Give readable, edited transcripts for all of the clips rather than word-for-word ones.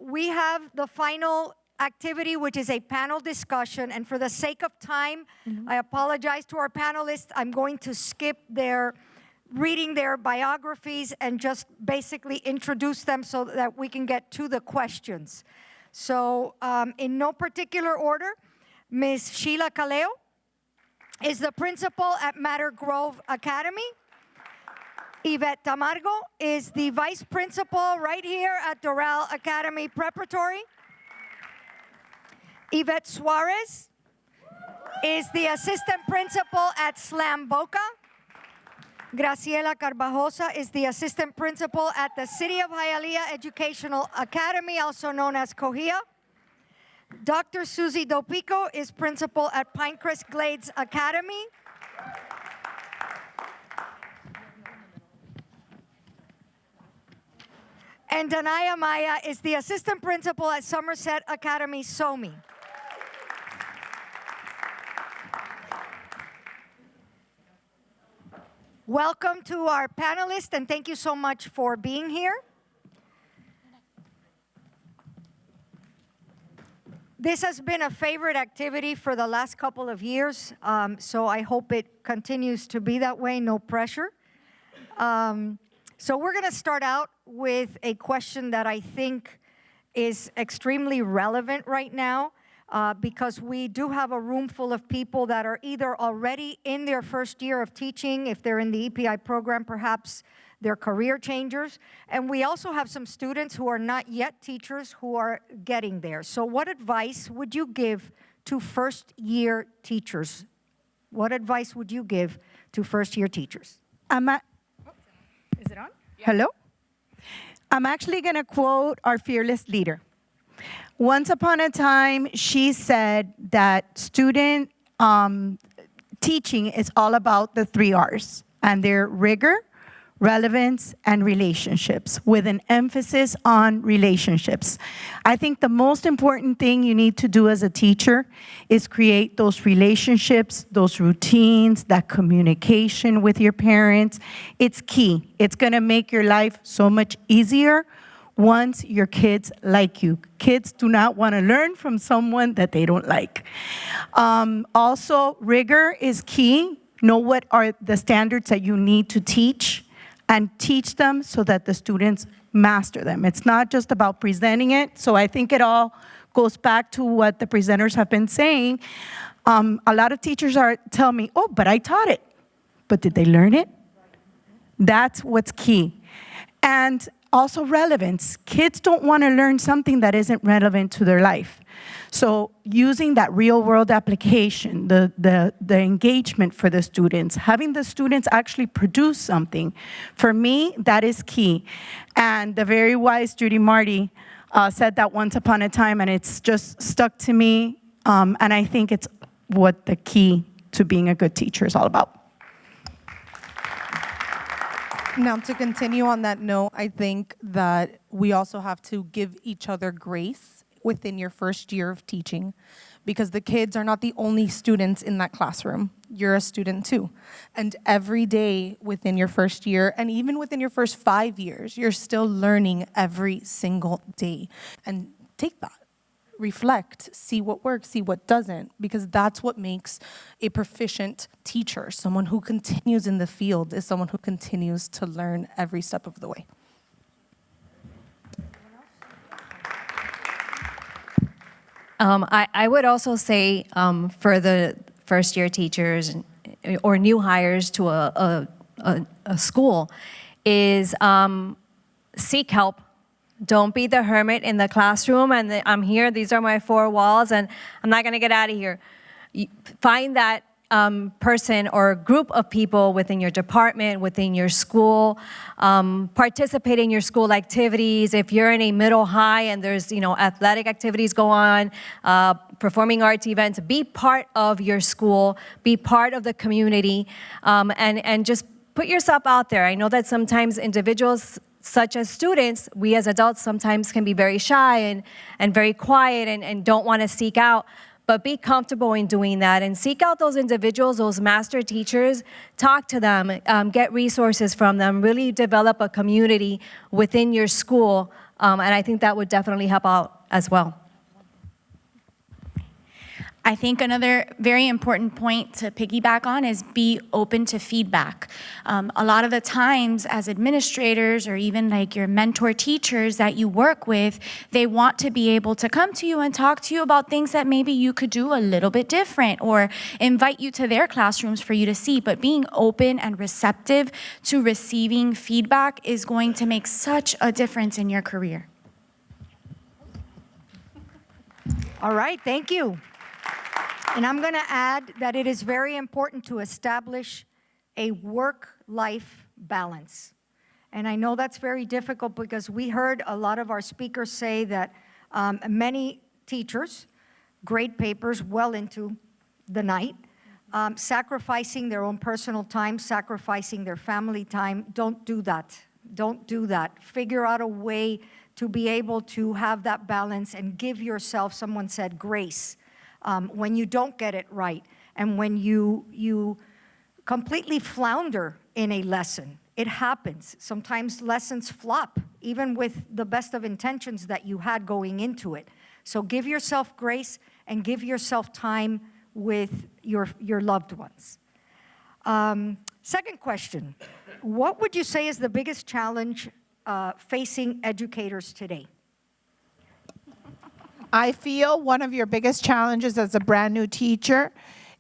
we have the final activity, which is a panel discussion. And for the sake of time, I apologize to our panelists. I'm going to skip reading their biographies and just basically introduce them so that we can get to the questions. So in no particular order, Ms. Sheila Caleo is the principal at Matter Grove Academy. Yvette Tamargo is the vice principal right here at Doral Academy Preparatory. Yvette Suarez is the assistant principal at Slam Boca. Graciela Carvajosa is the assistant principal at the City of Hialeah Educational Academy, also known as COHIA. Dr. Susie Dopico is principal at Pinecrest Glades Academy. And Danaya Maya is the assistant principal at Somerset Academy, SOMI. Welcome to our panelists, and thank you so much for being here. This has been a favorite activity for the last couple of years, so I hope it continues to be that way, no pressure. So we're going to start out with a question that I think is extremely relevant right now, because we do have a room full of people that are either already in their first year of teaching, if they're in the EPI program, perhaps they're career changers. And we also have some students who are not yet teachers who are getting there. So what advice would you give to first-year teachers? What advice would you give to first-year teachers? Is it on? Yeah. Hello? I'm actually going to quote our fearless leader. Once upon a time, she said that student teaching is all about the 3 R's, and they're rigor, relevance, and relationships, with an emphasis on relationships. I think the most important thing you need to do as a teacher is create those relationships, those routines, that communication with your parents. It's key. It's going to make your life so much easier once your kids like you. Kids do not want to learn from someone that they don't like. Also, rigor is key. Know what are the standards that you need to teach, and teach them so that the students master them. It's not just about presenting it. So I think it all goes back to what the presenters have been saying. A lot of teachers tell me, oh, but I taught it. But did they learn it? That's what's key. And also relevance. Kids don't want to learn something that isn't relevant to their life. So using that real-world application, the engagement for the students, having the students actually produce something, for me, that is key. And the very wise Judy Marty said that once upon a time, and it's just stuck to me, and I think it's what the key to being a good teacher is all about. Now, to continue on that note, I think that we also have to give each other grace within your first year of teaching, because the kids are not the only students in that classroom. You're a student too. And every day within your first year, and even within your first 5 years, you're still learning every single day. And take that, reflect, see what works, see what doesn't, because that's what makes a proficient teacher. Someone who continues in the field is someone who continues to learn every step of the way. I would also say for the first-year teachers or new hires to a school is seek help. Don't be the hermit in the classroom and I'm here, these are my 4 walls, and I'm not going to get out of here. Find that person or group of people within your department, within your school, participate in your school activities. If you're in a middle high and there's, athletic activities go on, performing arts events, be part of your school, be part of the community, and just put yourself out there. I know that sometimes individuals, such as students, we as adults sometimes can be very shy and very quiet and don't want to seek out. But be comfortable in doing that and seek out those individuals, those master teachers, talk to them, get resources from them, really develop a community within your school And I think that would definitely help out as well. I think another very important point to piggyback on is be open to feedback. A lot of the times as administrators or even like your mentor teachers that you work with, they want to be able to come to you and talk to you about things that maybe you could do a little bit different or invite you to their classrooms for you to see. But being open and receptive to receiving feedback is going to make such a difference in your career. All right, thank you. And I'm going to add that it is very important to establish a work-life balance. And I know that's very difficult because we heard a lot of our speakers say that many teachers grade papers well into the night, sacrificing their own personal time, sacrificing their family time. Don't do that. Don't do that. Figure out a way to be able to have that balance and give yourself, someone said, grace. When you don't get it right, and when you completely flounder in a lesson. It happens. Sometimes lessons flop, even with the best of intentions that you had going into it. So give yourself grace and give yourself time with your loved ones. Second question, what would you say is the biggest challenge facing educators today? I feel one of your biggest challenges as a brand new teacher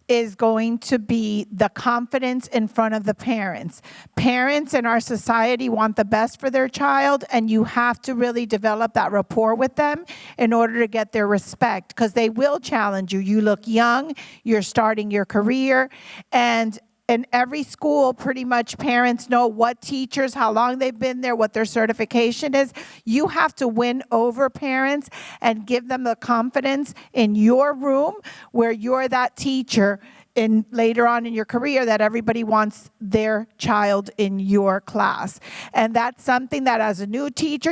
is going to be the confidence in front of the parents. Parents in our society want the best for their child, and you have to really develop that rapport with them in order to get their respect, because they will challenge you. You look young, you're starting your career, and in every school, pretty much parents know what teachers, how long they've been there, what their certification is. You have to win over parents and give them the confidence in your room where you're that teacher in later on in your career that everybody wants their child in your class. And that's something that as a new teacher,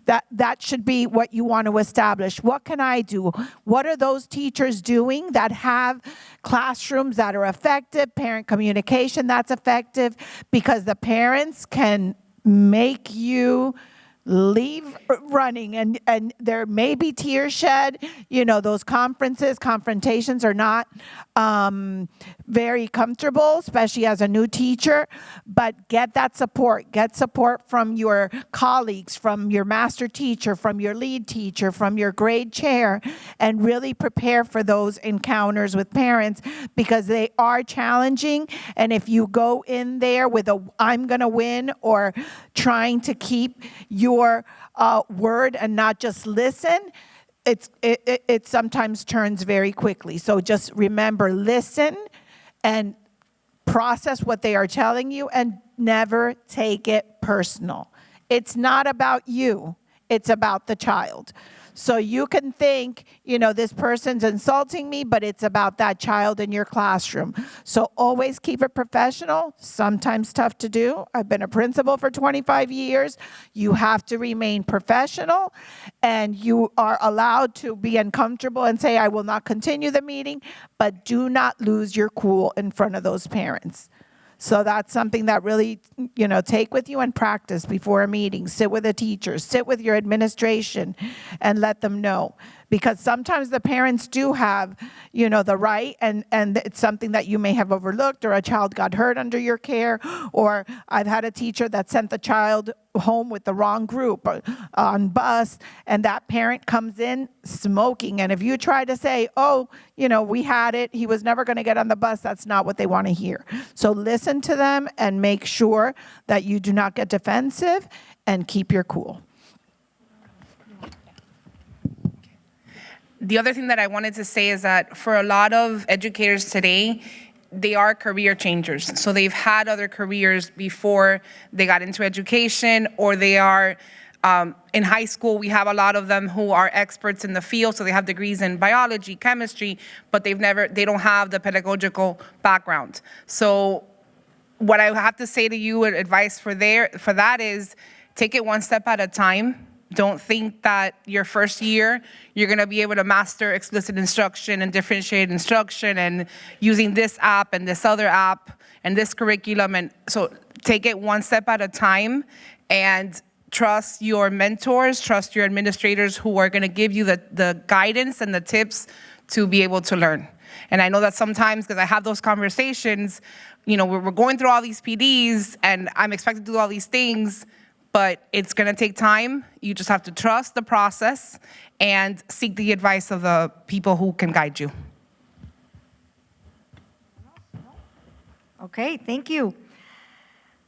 that should be what you want to establish. What can I do? What are those teachers doing that have classrooms that are effective, parent communication that's effective, because the parents can make you leave running, and there may be tears shed. You know, those confrontations are not very comfortable, especially as a new teacher, but get that support. Get support from your colleagues, from your master teacher, from your lead teacher, from your grade chair, and really prepare for those encounters with parents, because they are challenging. And if you go in there with a I'm gonna win, or trying to keep your word and not just listen, it sometimes turns very quickly. So just remember, listen and process what they are telling you, and never take it personal. It's not about you, it's about the child. So you can think, you know, this person's insulting me, but it's about that child in your classroom. So always keep it professional, sometimes tough to do. I've been a principal for 25 years. You have to remain professional, and you are allowed to be uncomfortable and say, I will not continue the meeting, but do not lose your cool in front of those parents. So that's something that really, you know, take with you and practice before a meeting. Sit with a teacher, sit with your administration, and let them know. Because sometimes the parents do have, you know, the right, and it's something that you may have overlooked, or a child got hurt under your care, or I've had a teacher that sent the child home with the wrong group on bus, and that parent comes in smoking. And if you try to say, oh, you know, we had it, he was never going to get on the bus, that's not what they want to hear. So listen to them and make sure that you do not get defensive, and keep your cool. The other thing that I wanted to say is that for a lot of educators today, they are career changers. So they've had other careers before they got into education, or they are in high school. We have a lot of them who are experts in the field, so they have degrees in biology, chemistry, but they don't have the pedagogical background. So what I have to say to you, advice for that is, take it one step at a time. Don't think that your first year, you're going to be able to master explicit instruction and differentiated instruction and using this app and this other app and this curriculum. And so take it one step at a time and trust your mentors, trust your administrators who are going to give you the guidance and the tips to be able to learn. And I know that sometimes, because I have those conversations, we're going through all these PDs and I'm expected to do all these things, but it's going to take time. You just have to trust the process and seek the advice of the people who can guide you. Okay, thank you.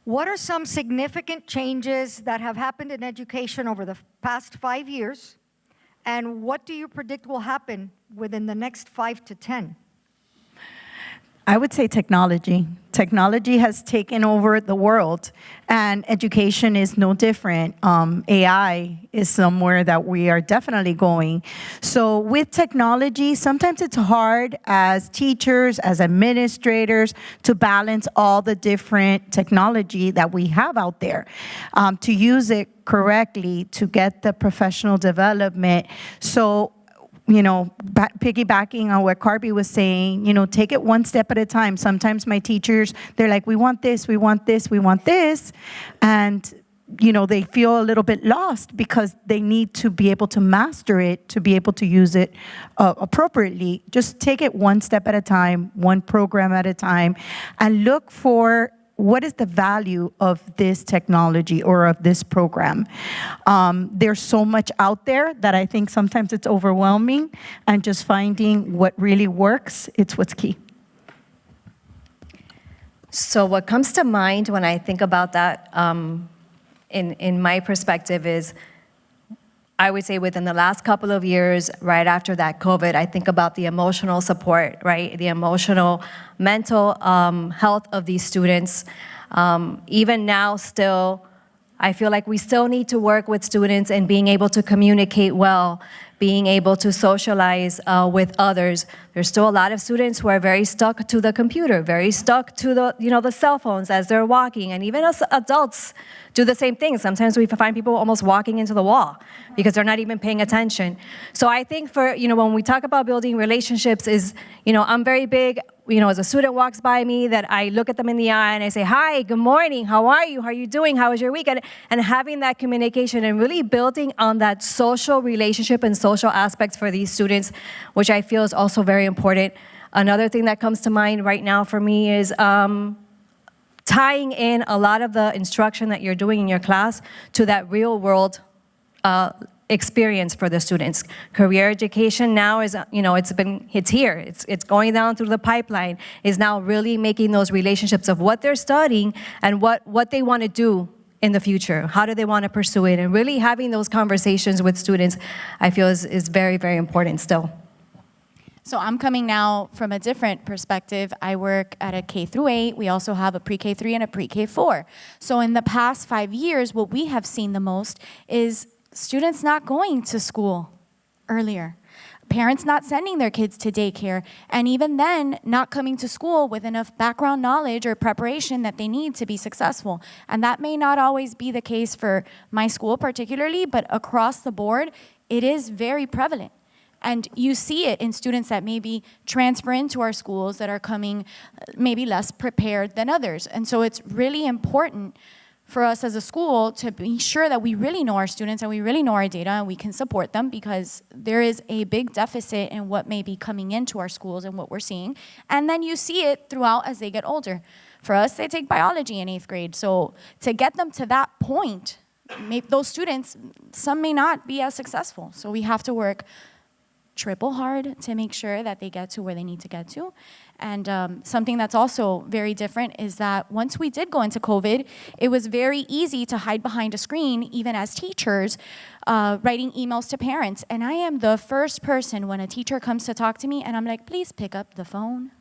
What are some significant changes that have happened in education over the past 5 years? And what do you predict will happen within the next 5 to 10? I would say technology. Technology has taken over the world, and education is no different. AI is somewhere that we are definitely going. So with technology, sometimes it's hard as teachers, as administrators, to balance all the different technology that we have out there, to use it correctly, to get the professional development. So piggybacking on what Carby was saying, take it one step at a time. Sometimes my teachers, they're like, we want this, we want this, we want this. And, they feel a little bit lost because they need to be able to master it, to be able to use it appropriately. Just take it one step at a time, one program at a time, and look for what is the value of this technology or of this program? There's so much out there that I think sometimes it's overwhelming, and just finding what really works, it's what's key. So what comes to mind when I think about that, in my perspective, is I would say within the last couple of years, right after that COVID, I think about the emotional support, right? The emotional, mental health of these students. Even now still, I feel like we still need to work with students and being able to communicate well, being able to socialize with others. There's still a lot of students who are very stuck to the computer, very stuck to the cell phones as they're walking, and even as adults do the same thing. Sometimes we find people almost walking into the wall because they're not even paying attention. So I think when we talk about building relationships I'm very big, as a student walks by me, that I look at them in the eye and I say, hi, good morning, how are you? How are you doing? How was your weekend? And having that communication and really building on that social relationship and social aspects for these students, which I feel is also very important. Another thing that comes to mind right now for me is tying in a lot of the instruction that you're doing in your class to that real world experience for the students. Career education now is, it's here. It's going down through the pipeline, is now really making those relationships of what they're studying and what they want to do in the future. How do they want to pursue it? And really having those conversations with students, I feel is very, very important still. So I'm coming now from a different perspective. I work at a K-8. We also have a pre-K3 and a pre-K4. So in the past 5 years, what we have seen the most is students not going to school earlier. Parents not sending their kids to daycare, and even then, not coming to school with enough background knowledge or preparation that they need to be successful. And that may not always be the case for my school particularly, but across the board, it is very prevalent. And you see it in students that maybe transfer into our schools that are coming maybe less prepared than others. And so it's really important for us as a school to be sure that we really know our students and we really know our data and we can support them, because there is a big deficit in what may be coming into our schools and what we're seeing. And then you see it throughout as they get older. For us, they take biology in 8th grade. So to get them to that point, those students, some may not be as successful. So we have to work triple hard to make sure that they get to where they need to get to. And something that's also very different is that once we did go into COVID, it was very easy to hide behind a screen, even as teachers, writing emails to parents. And I am the first person when a teacher comes to talk to me, and I'm like, please pick up the phone,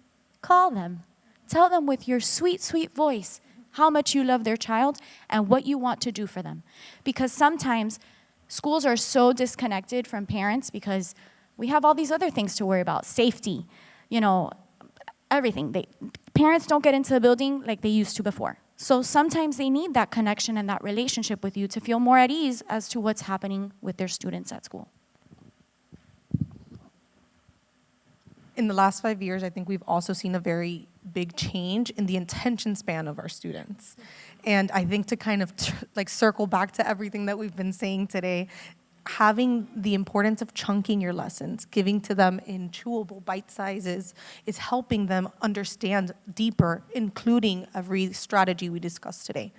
call them, tell them with your sweet, sweet voice how much you love their child and what you want to do for them. Because sometimes schools are so disconnected from parents because we have all these other things to worry about, safety, everything. Parents don't get into the building like they used to before. So sometimes they need that connection and that relationship with you to feel more at ease as to what's happening with their students at school. In the last 5 years, I think we've also seen a very big change in the attention span of our students. And I think to kind of like circle back to everything that we've been saying today, having the importance of chunking your lessons, giving to them in chewable bite sizes, is helping them understand deeper, including every strategy we discussed today.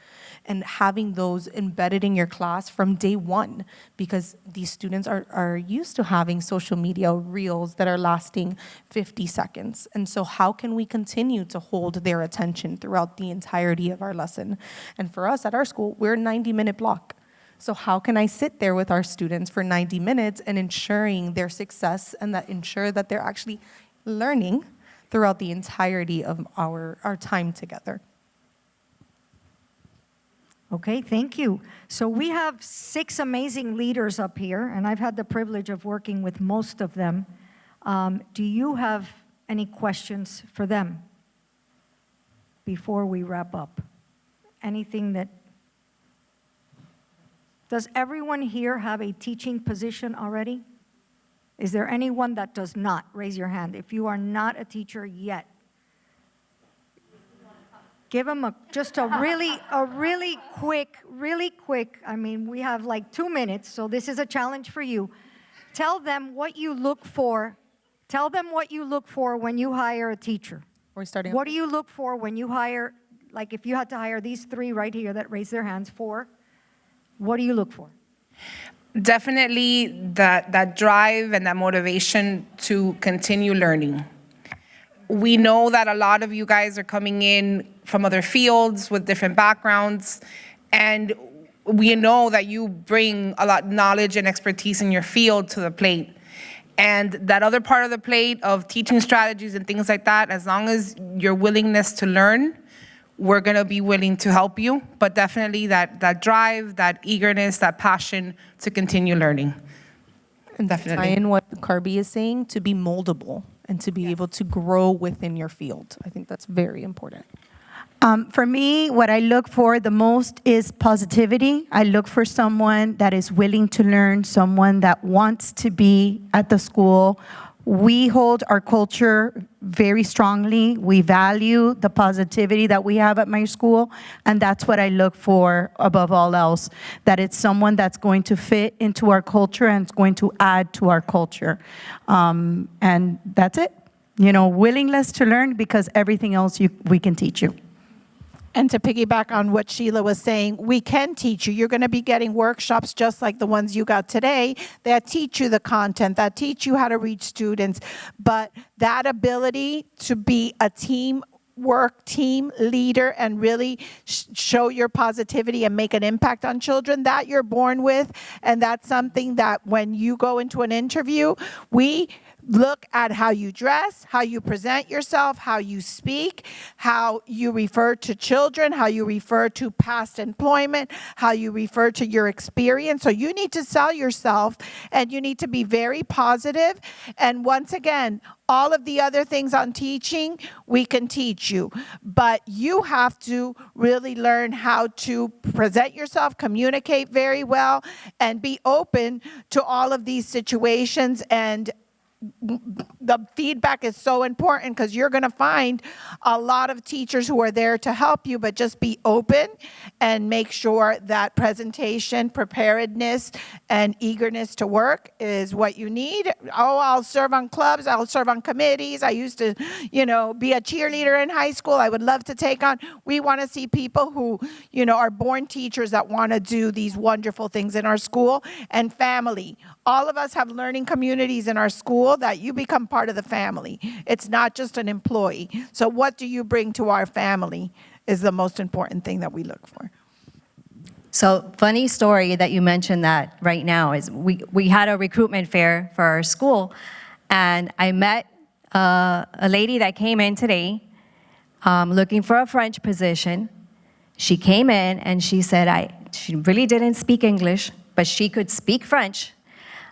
And having those embedded in your class from day one, because these students are used to having social media reels that are lasting 50 seconds. And so how can we continue to hold their attention throughout the entirety of our lesson? And for us at our school, we're a 90-minute block. So how can I sit there with our students for 90 minutes and ensuring their success and ensure that they're actually learning throughout the entirety of our time together? Okay, thank you. So we have 6 amazing leaders up here, and I've had the privilege of working with most of them. Do you have any questions for them before we wrap up? Anything that... Does everyone here have a teaching position already? Is there anyone that does not? Raise your hand if you are not a teacher yet. Give them just a really quick, I mean, we have like 2 minutes, so this is a challenge for you. Tell them what you look for. Tell them what you look for when you hire a teacher. We're starting. What do you look for when you hire, like if you had to hire these 3 right here that raise their hands for? What do you look for? Definitely that drive and that motivation to continue learning. We know that a lot of you guys are coming in from other fields with different backgrounds, and we know that you bring a lot of knowledge and expertise in your field to the plate. And that other part of the plate of teaching strategies and things like that, as long as your willingness to learn, we're gonna be willing to help you, but definitely that drive, that eagerness, that passion to continue learning. And Definitely. tie in what Carby is saying, to be moldable and to be able to grow within your field. I think that's very important. For me, what I look for the most is positivity. I look for someone that is willing to learn, someone that wants to be at the school. We hold our culture very strongly. We value the positivity that we have at my school, and that's what I look for above all else, that it's someone that's going to fit into our culture and it's going to add to our culture. And that's it. You know, willingness to learn, because everything else we can teach you. And to piggyback on what Sheila was saying, we can teach you. You're going to be getting workshops just like the ones you got today that teach you the content, that teach you how to reach students. But that ability to be a team leader and really show your positivity and make an impact on children, that you're born with. And that's something that when you go into an interview, we look at how you dress, how you present yourself, how you speak, how you refer to children, how you refer to past employment, how you refer to your experience. So you need to sell yourself, and you need to be very positive. And once again, all of the other things on teaching, we can teach you. But you have to really learn how to present yourself, communicate very well, and be open to all of these situations. And the feedback is so important, because you're going to find a lot of teachers who are there to help you, but just be open and make sure that presentation, preparedness, and eagerness to work is what you need. Oh, I'll serve on clubs, I'll serve on committees. I used to, be a cheerleader in high school. I would love to take on. We want to see people who, are born teachers that want to do these wonderful things in our school. And family. All of us have learning communities in our school that you become part of the family. It's not just an employee. So what do you bring to our family is the most important thing that we look for. So funny story that you mentioned that right now is we had a recruitment fair for our school, and I met a lady that came in today looking for a French position. She came in and she said she really didn't speak English, but she could speak French.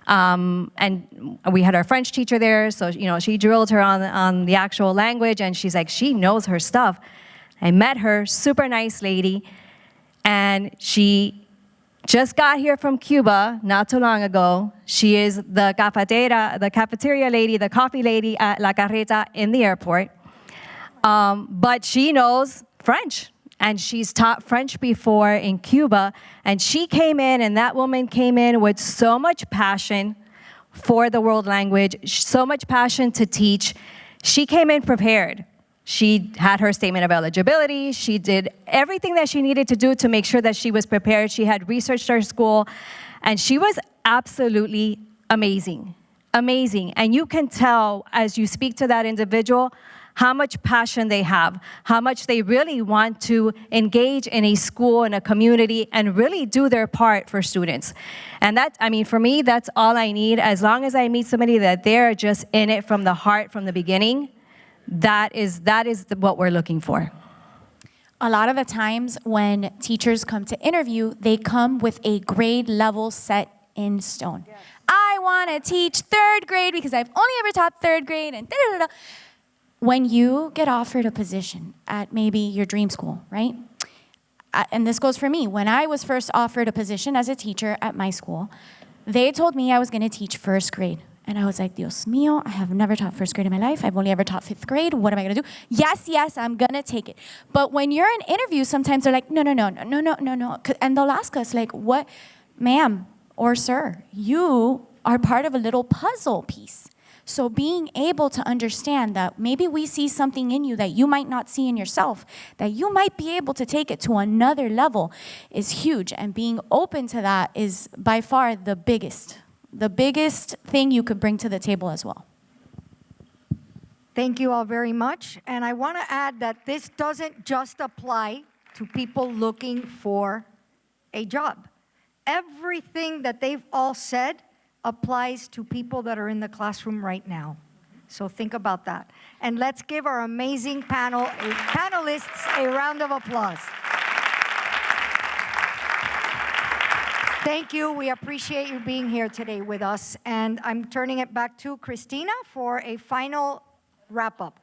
And we had our French teacher there, so she drilled her on the actual language, and she's like, she knows her stuff. I met her, super nice lady, and she just got here from Cuba not too long ago. She is the cafeteria lady, the coffee lady at La Carreta in the airport. But she knows French. and she's taught French before in Cuba, and she came in, and that woman came in with so much passion for the world language, so much passion to teach. She came in prepared. She had her statement of eligibility. She did everything that she needed to do to make sure that she was prepared. She had researched her school, and she was absolutely amazing, amazing. And you can tell as you speak to that individual how much passion they have, how much they really want to engage in a school, in a community, and really do their part for students. And that, I mean, for me, that's all I need. As long as I meet somebody that they're just in it from the heart, from the beginning, that is what we're looking for. A lot of the times when teachers come to interview, they come with a grade level set in stone. Yes. I want to teach 3rd grade because I've only ever taught 3rd grade and da-da-da-da. When you get offered a position at maybe your dream school, right? And this goes for me. When I was first offered a position as a teacher at my school, they told me I was going to teach 1st grade. And I was like, Dios mío, I have never taught 1st grade in my life. I've only ever taught 5th grade. What am I going to do? Yes, I'm going to take it. But when you're in interviews, sometimes they're like, no. And they'll ask us, like, what, ma'am or sir, you are part of a little puzzle piece. So being able to understand that maybe we see something in you that you might not see in yourself, that you might be able to take it to another level is huge. And being open to that is by far the biggest thing you could bring to the table as well. Thank you all very much. And I want to add that this doesn't just apply to people looking for a job. Everything that they've all said applies to people that are in the classroom right now. So think about that. And let's give our amazing panelists a round of applause. Thank you. We appreciate you being here today with us. And I'm turning it back to Christina for a final wrap-up.